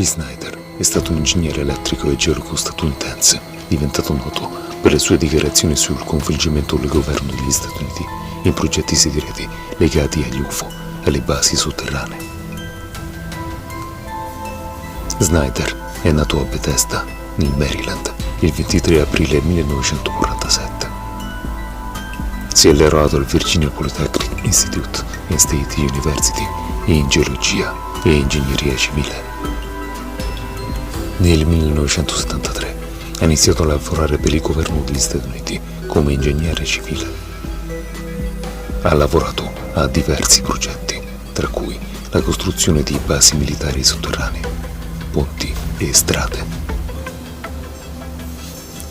Schneider è stato un ingegnere elettrico e geologo statunitense, diventato noto per le sue dichiarazioni sul coinvolgimento del governo degli Stati Uniti in progetti segreti legati agli UFO e alle basi sotterranee. Schneider è nato a Bethesda, nel Maryland, il 23 aprile 1947. Si è laureato al Virginia Polytechnic Institute in State University in geologia e ingegneria civile. Nel 1973 ha iniziato a lavorare per il governo degli Stati Uniti come ingegnere civile. Ha lavorato a diversi progetti, tra cui la costruzione di basi militari sotterranee, ponti e strade.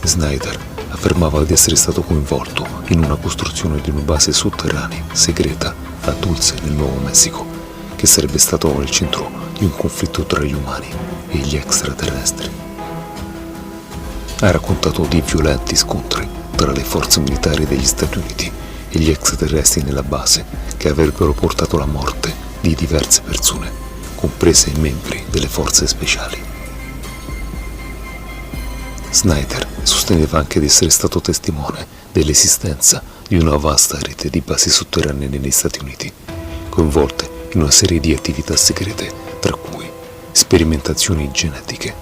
Schneider affermava di essere stato coinvolto in una costruzione di una base sotterranea segreta a Dulce, nel Nuovo Messico, che sarebbe stato nel centro di un conflitto tra gli umani e gli extraterrestri. Ha raccontato di violenti scontri tra le forze militari degli Stati Uniti e gli extraterrestri nella base, che avrebbero portato alla morte di diverse persone, comprese i membri delle forze speciali. Schneider sosteneva anche di essere stato testimone dell'esistenza di una vasta rete di basi sotterranee negli Stati Uniti, coinvolte in una serie di attività segrete, tra cui sperimentazioni genetiche,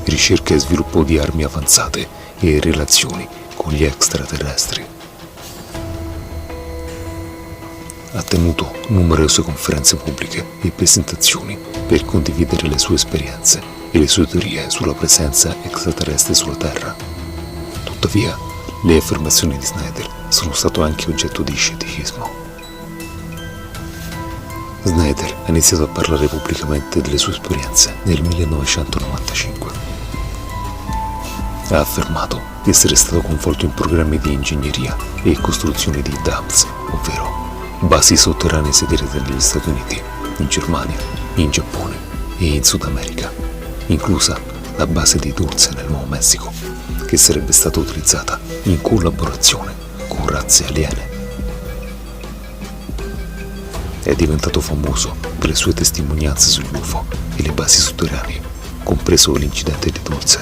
ricerca e sviluppo di armi avanzate e relazioni con gli extraterrestri. Ha tenuto numerose conferenze pubbliche e presentazioni per condividere le sue esperienze e le sue teorie sulla presenza extraterrestre sulla Terra. Tuttavia, le affermazioni di Schneider sono state anche oggetto di scetticismo. Schneider ha iniziato a parlare pubblicamente delle sue esperienze nel 1995. Ha affermato di essere stato coinvolto in programmi di ingegneria e costruzione di DAMS, ovvero basi sotterranee segrete negli Stati Uniti, in Germania, in Giappone e in Sud America, inclusa la base di Dulce nel Nuovo Messico, che sarebbe stata utilizzata in collaborazione con razze aliene. È diventato famoso per le sue testimonianze sugli UFO e le basi sotterranee, compreso l'incidente di Dulce.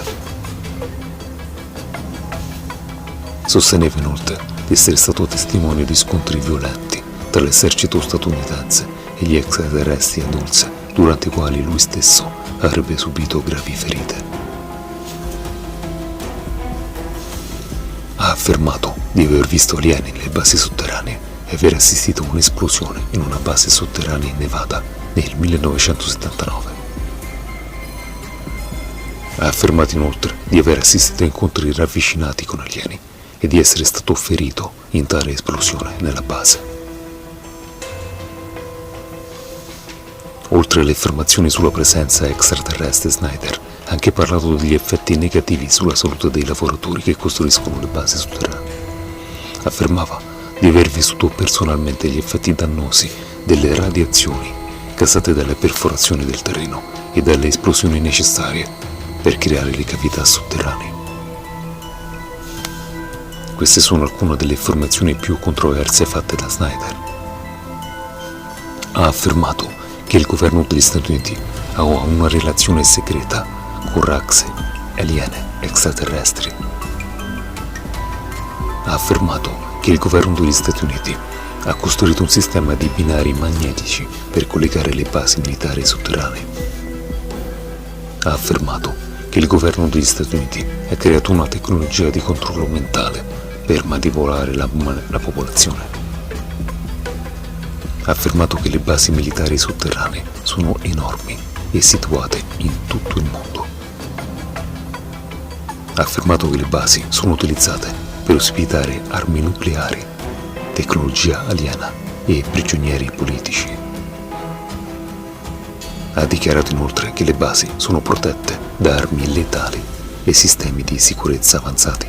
Sosteneva inoltre di essere stato testimone di scontri violenti tra l'esercito statunitense e gli extraterrestri a Dulce, durante i quali lui stesso avrebbe subito gravi ferite. Ha affermato di aver visto alieni nelle basi sotterranee e aver assistito a un'esplosione in una base sotterranea in Nevada nel 1979. Ha affermato inoltre di aver assistito a incontri ravvicinati con alieni e di essere stato ferito in tale esplosione nella base. Oltre alle affermazioni sulla presenza extraterrestre, Schneider ha anche parlato degli effetti negativi sulla salute dei lavoratori che costruiscono le basi sotterranee. Affermava di aver vissuto personalmente gli effetti dannosi delle radiazioni causate dalle perforazioni del terreno e dalle esplosioni necessarie per creare le cavità sotterranee. Queste sono alcune delle affermazioni più controverse fatte da Schneider. Ha affermato che il governo degli Stati Uniti ha una relazione segreta con razze aliene extraterrestri. Ha affermato che il governo degli Stati Uniti ha costruito un sistema di binari magnetici per collegare le basi militari sotterranee. Ha affermato che il governo degli Stati Uniti ha creato una tecnologia di controllo mentale per manipolare la popolazione. Ha affermato che le basi militari sotterranee sono enormi e situate in tutto il mondo. Ha affermato che le basi sono utilizzate per ospitare armi nucleari, tecnologia aliena e prigionieri politici. Ha dichiarato inoltre che le basi sono protette da armi letali e sistemi di sicurezza avanzati.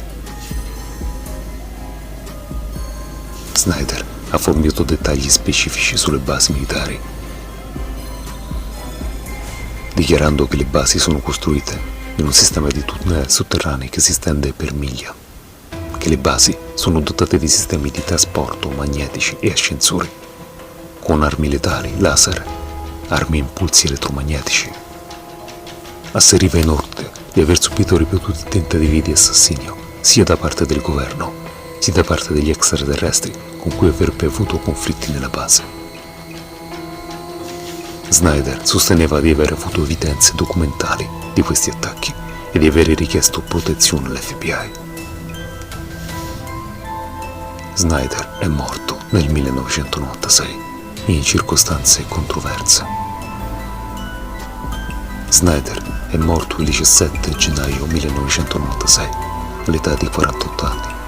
Schneider ha fornito dettagli specifici sulle basi militari, dichiarando che le basi sono costruite in un sistema di tunnel sotterranei che si estende per miglia, che le basi sono dotate di sistemi di trasporto magnetici e ascensori, con armi letali, laser, armi a impulsi elettromagnetici. asseriva inoltre di aver subito ripetuti tentativi di assassinio sia da parte del governo sia da parte degli extraterrestri con cui avrebbe avuto conflitti nella base. Schneider sosteneva di aver avuto evidenze documentali di questi attacchi e di avere richiesto protezione all'FBI. Schneider è morto nel 1996 in circostanze controverse. Schneider è morto il 17 gennaio 1996 all'età di 48 anni.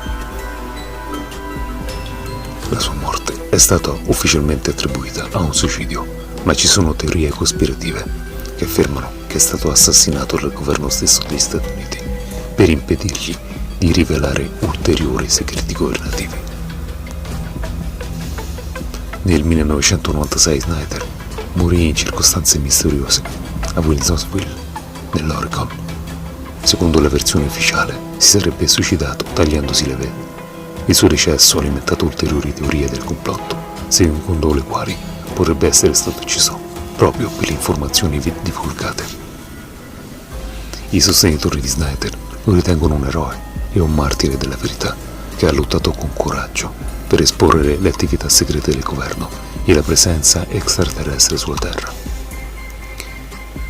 La sua morte è stata ufficialmente attribuita a un suicidio, ma ci sono teorie cospirative che affermano che è stato assassinato dal governo stesso degli Stati Uniti per impedirgli di rivelare ulteriori segreti governativi. Nel 1996 Schneider morì in circostanze misteriose a Wilsonville, nell'Oregon. Secondo la versione ufficiale, si sarebbe suicidato tagliandosi le vene. Il suo decesso ha alimentato ulteriori teorie del complotto, secondo le quali potrebbe essere stato ucciso proprio per le informazioni divulgate. I sostenitori di Schneider lo ritengono un eroe e un martire della verità che ha lottato con coraggio per esporre le attività segrete del governo e la presenza extraterrestre sulla Terra.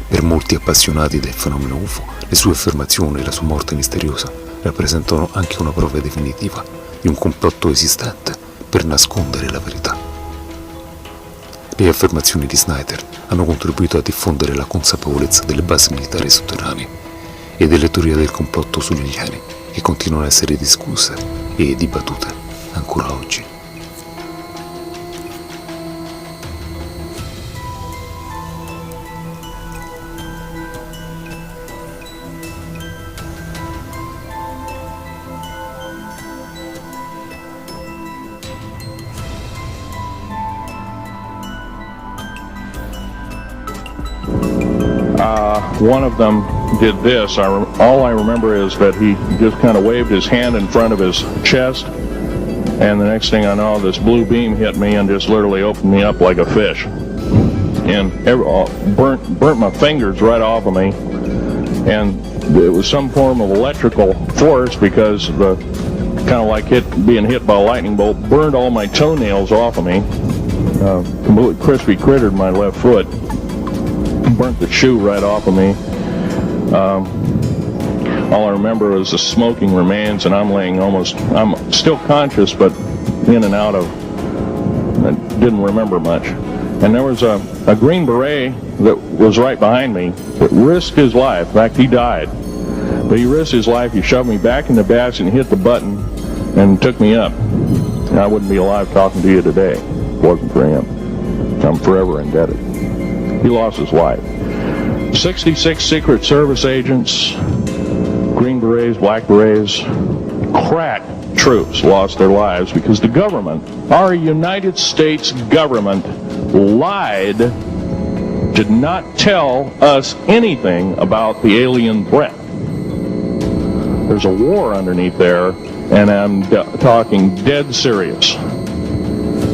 Per molti appassionati del fenomeno UFO, le sue affermazioni e la sua morte misteriosa rappresentano anche una prova definitiva di un complotto esistente per nascondere la verità. Le affermazioni di Schneider hanno contribuito a diffondere la consapevolezza delle basi militari sotterranee e delle teorie del complotto sugli alieni che continuano a essere discusse e dibattute ancora oggi. One of them did this. All I remember is that he just kind of waved his hand in front of his chest, and the next thing I know, this blue beam hit me and just literally opened me up like a fish, and burnt my fingers right off of me. And it was some form of electrical force, because the kind of like being hit by a lightning bolt burned all my toenails off of me. Completely crispy crittered my left foot. Burnt the shoe right off of me. All I remember is the smoking remains, and I'm still conscious, but in and out of, I didn't remember much. And there was a Green Beret that was right behind me that risked his life. In fact, he died. But he risked his life. He shoved me back in the basket and hit the button and took me up. And I wouldn't be alive talking to you today if it wasn't for him. I'm forever indebted. He lost his life. 66 Secret Service agents, Green Berets, Black Berets, crack troops lost their lives because the government, our United States government, lied, did not tell us anything about the alien threat. There's a war underneath there, and I'm talking dead serious.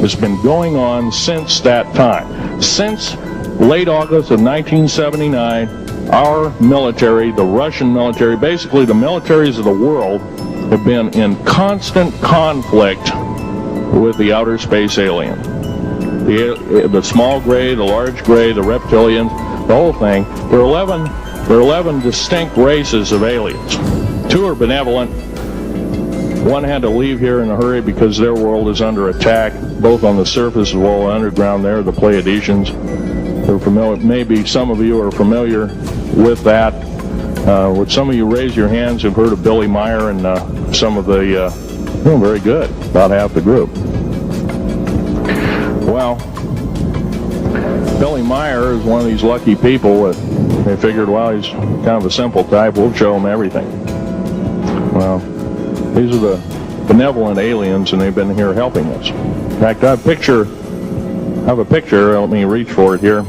It's been going on since that time. Since late August of 1979, our military, the Russian military, basically the militaries of the world, have been in constant conflict with the outer space alien. The small gray, the large gray, the reptilians, the whole thing. There are 11 distinct races of aliens. 2 are benevolent. 1 had to leave here in a hurry because their world is under attack, both on the surface as well as underground. There, the Pleiadians. They're familiar. Maybe some of you are familiar with that. Would some of you raise your hands who've heard of Billy Meyer and some of the, very good, about half the group. Well, Billy Meyer is one of these lucky people that they figured, well, he's kind of a simple type, we'll show him everything. Well, these are the benevolent aliens, and they've been here helping us. In fact, I have a picture, let me reach for it here.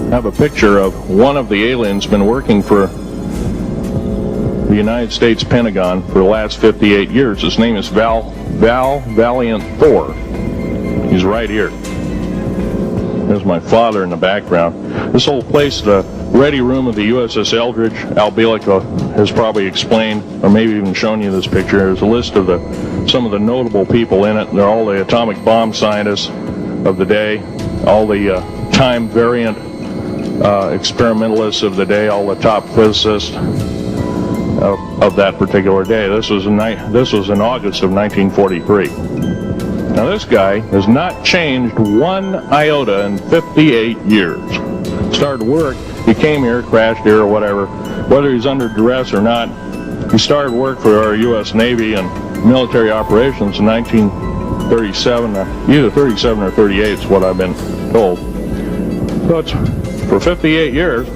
I have a picture of one of the aliens been working for the United States Pentagon for the last 58 years. His name is Val Valiant Thor. He's right here. There's my father in the background. This whole place, the ready room of the USS Eldridge, Albilica, has probably explained, or maybe even shown you this picture. There's a list of some of the notable people in it. They're all the atomic bomb scientists of the day, all the time variant experimentalists of the day, all the top physicists of that particular day. This was in August of 1943. Now this guy has not changed one iota in 58 years. Started work, he came here, crashed here or whatever, whether he's under duress or not. He started work for our U.S. Navy and military operations in 1937, either 37 or 38 is what I've been told. So it's for 58 years,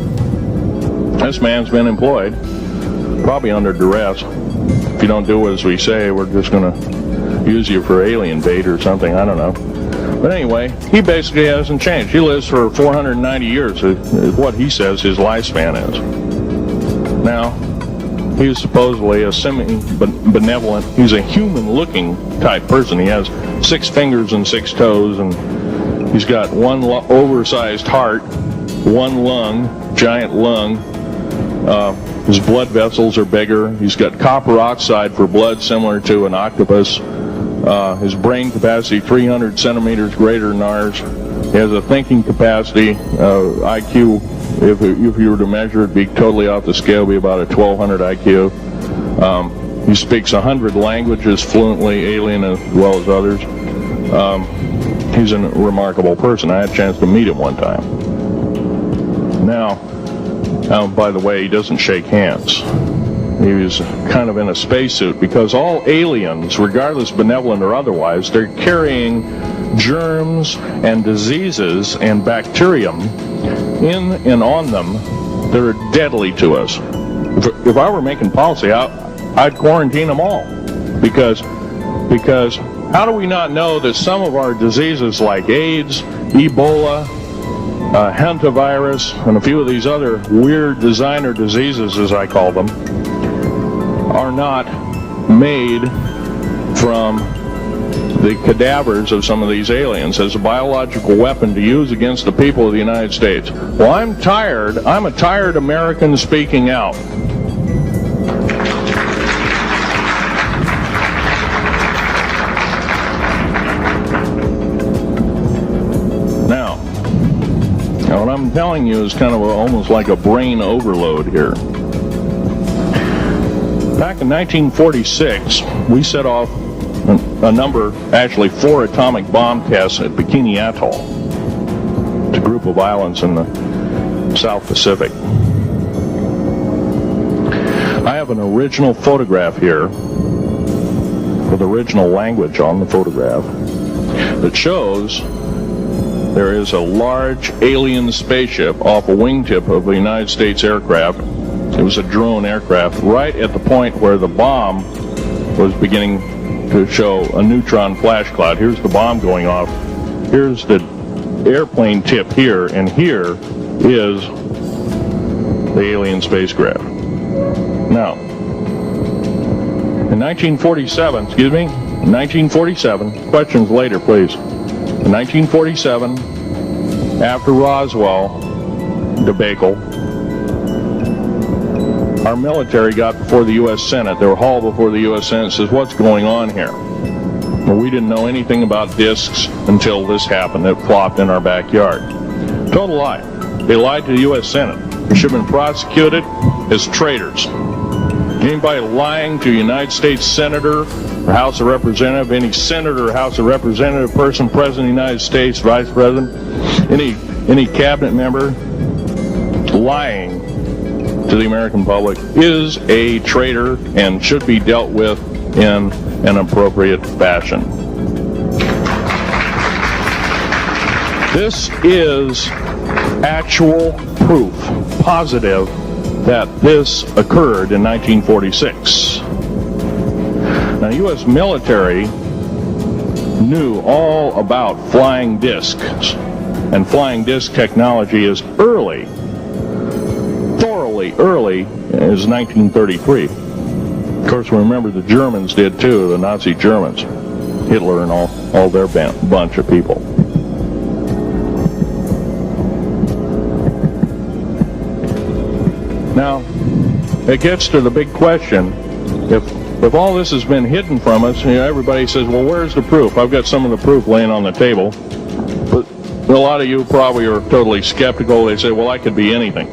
this man's been employed, probably under duress. If you don't do as we say, we're just going to use you for alien bait or something, I don't know. But anyway, he basically hasn't changed. He lives for 490 years, is what he says his lifespan is. Now, he's supposedly a semi-benevolent, he's a human-looking type person. He has 6 fingers and 6 toes, and he's got one oversized heart, one lung, giant lung. His blood vessels are bigger. He's got copper oxide for blood, similar to an octopus. His brain capacity 300 centimeters greater than ours. He has a thinking capacity, IQ, if you were to measure it, be totally off the scale, be about a 1200 IQ. He speaks 100 languages fluently, alien as well as others. He's a remarkable person. I had a chance to meet him one time. Now, by the way, he doesn't shake hands. He was kind of in a spacesuit because all aliens, regardless benevolent or otherwise, they're carrying germs and diseases and bacterium in and on them that are deadly to us. If I were making policy, I'd quarantine them all because how do we not know that some of our diseases like AIDS, Ebola, hantavirus, and a few of these other weird designer diseases, as I call them, are not made from the cadavers of some of these aliens as a biological weapon to use against the people of the United States? Well, I'm a tired American speaking out. Now what I'm telling you is kind of almost like a brain overload here. Back in 1946, we set off a number, actually 4 atomic bomb tests at Bikini Atoll. It's a group of islands in the South Pacific. I have an original photograph here with original language on the photograph that shows there is a large alien spaceship off a wingtip of a United States aircraft. It was a drone aircraft right at the point where the bomb was beginning to show a neutron flash cloud. Here's the bomb going off. Here's the airplane tip here, and here is the alien spacecraft. Now, in 1947, questions later, please. In 1947, after Roswell debacle, our military got before the U.S. Senate. They were hauled before the U.S. Senate and says, what's going on here? Well, we didn't know anything about discs until this happened. It flopped in our backyard. Total lie. They lied to the U.S. Senate. They should have been prosecuted as traitors. Anybody lying to a United States Senator or House of Representative, any Senator or House of Representative person, President of the United States, Vice President, any cabinet member lying to the American public is a traitor and should be dealt with in an appropriate fashion. This is actual proof, positive, that this occurred in 1946. Now, the U.S. military knew all about flying discs, and flying disc technology is thoroughly early as 1933. Of course, remember the Germans did too, the Nazi Germans, Hitler and all their bunch of people. Now, it gets to the big question. If all this has been hidden from us, everybody says, well, where's the proof? I've got some of the proof laying on the table. But a lot of you probably are totally skeptical. They say, well, I could be anything.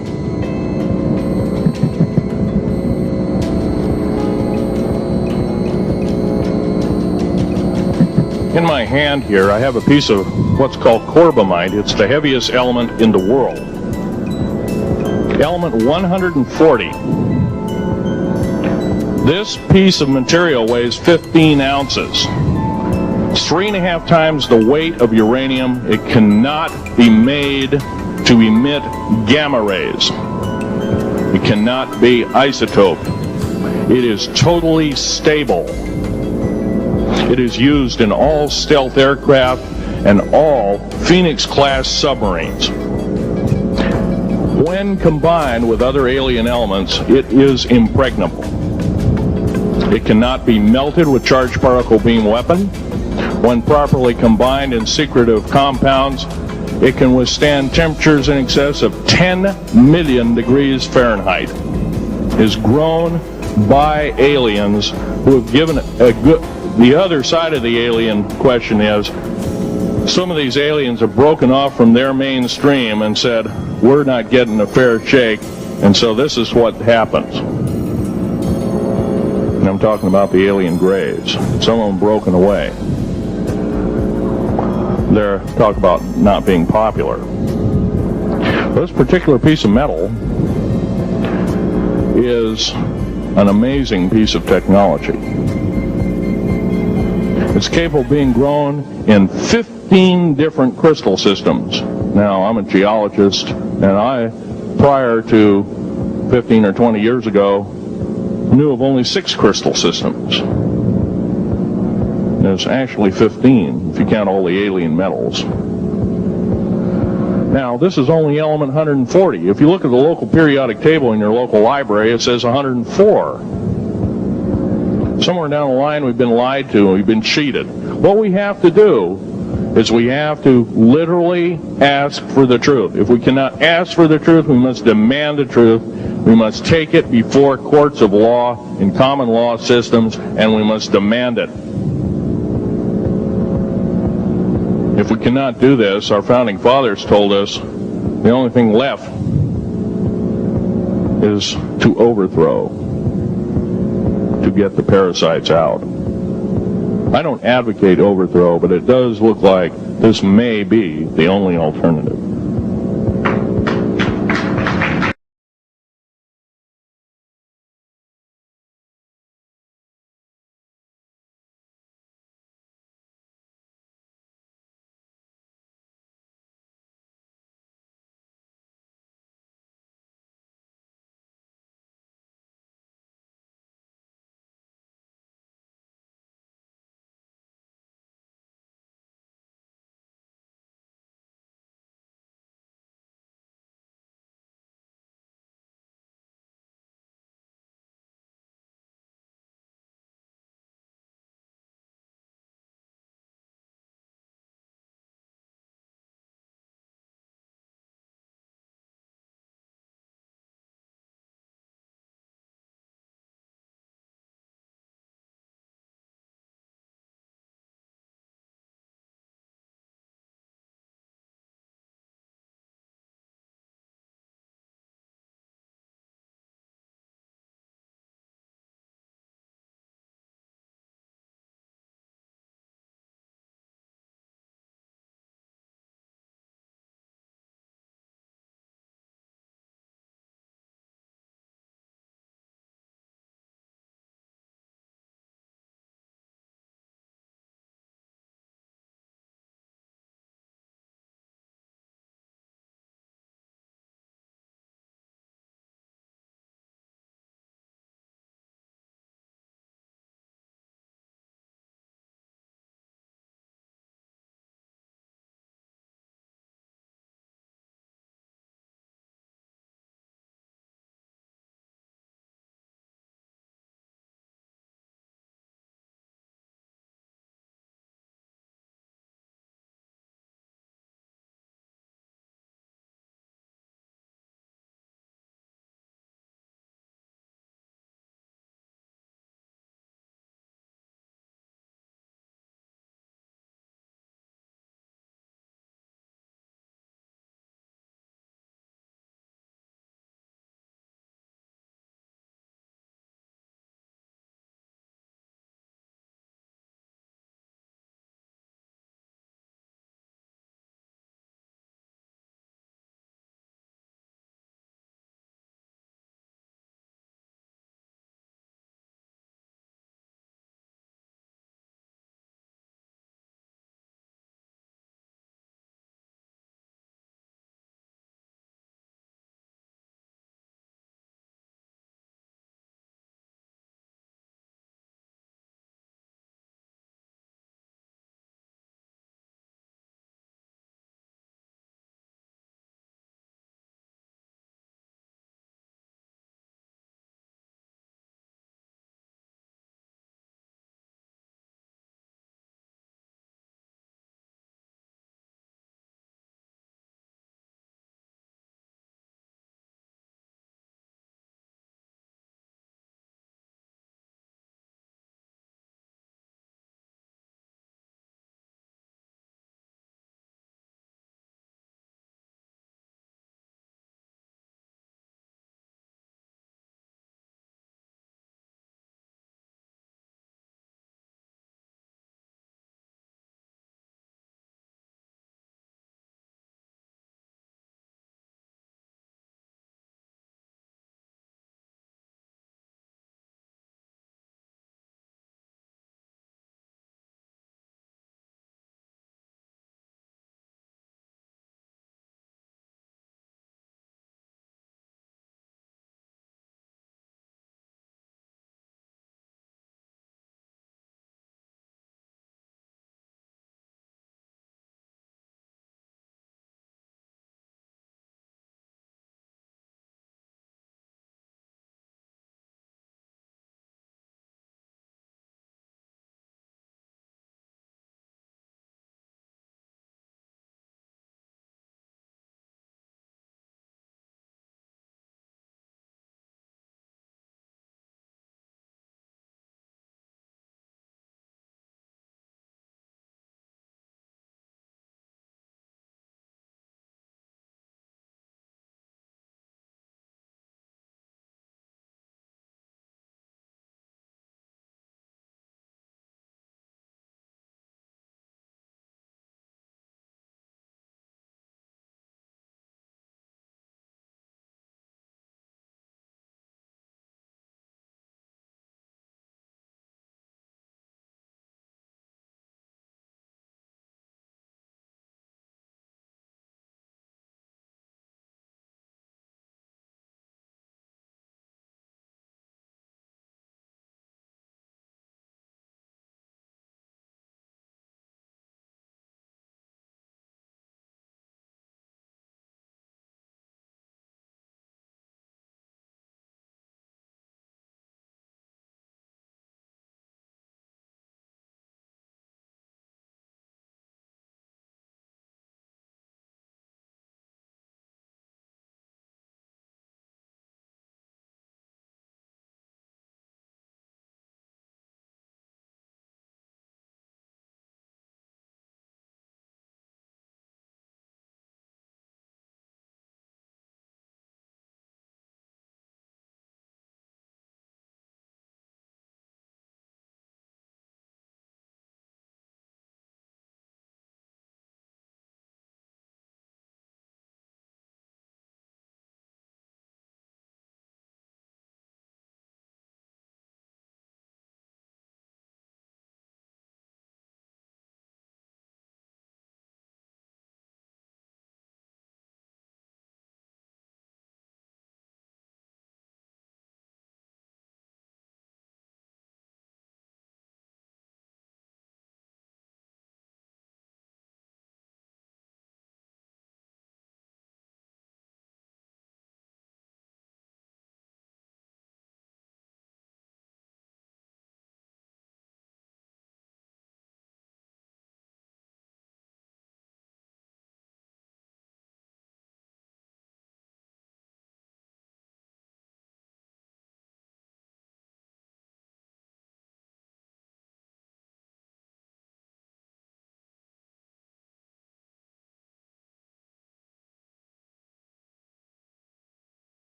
In my hand here, I have a piece of what's called corbamite. It's the heaviest element in the world. Element 140. This piece of material weighs 15 ounces. 3.5 times the weight of uranium. It cannot be made to emit gamma rays. It cannot be isotoped. It is totally stable. It is used in all stealth aircraft and all Phoenix-class submarines. When combined with other alien elements, it is impregnable. It cannot be melted with charged particle beam weapon. When properly combined in secretive compounds, it can withstand temperatures in excess of 10 million degrees Fahrenheit. It is grown by aliens who have given a good... The other side of the alien question is, some of these aliens have broken off from their mainstream and said, we're not getting a fair shake, and so this is what happens. And I'm talking about the alien grays. Some of them broken away. They're talk about not being popular. This particular piece of metal is an amazing piece of technology. It's capable of being grown in 15 different crystal systems. Now, I'm a geologist, and I, prior to 15 or 20 years ago, knew of only 6 crystal systems. There's actually 15, if you count all the alien metals. Now, this is only element 140. If you look at the local periodic table in your local library, it says 104. Somewhere down the line, we've been lied to, we've been cheated. What we have to do is we have to literally ask for the truth. If we cannot ask for the truth, we must demand the truth. We must take it before courts of law in common law systems, and we must demand it. If we cannot do this, our founding fathers told us the only thing left is to overthrow, to get the parasites out. I don't advocate overthrow, but it does look like this may be the only alternative.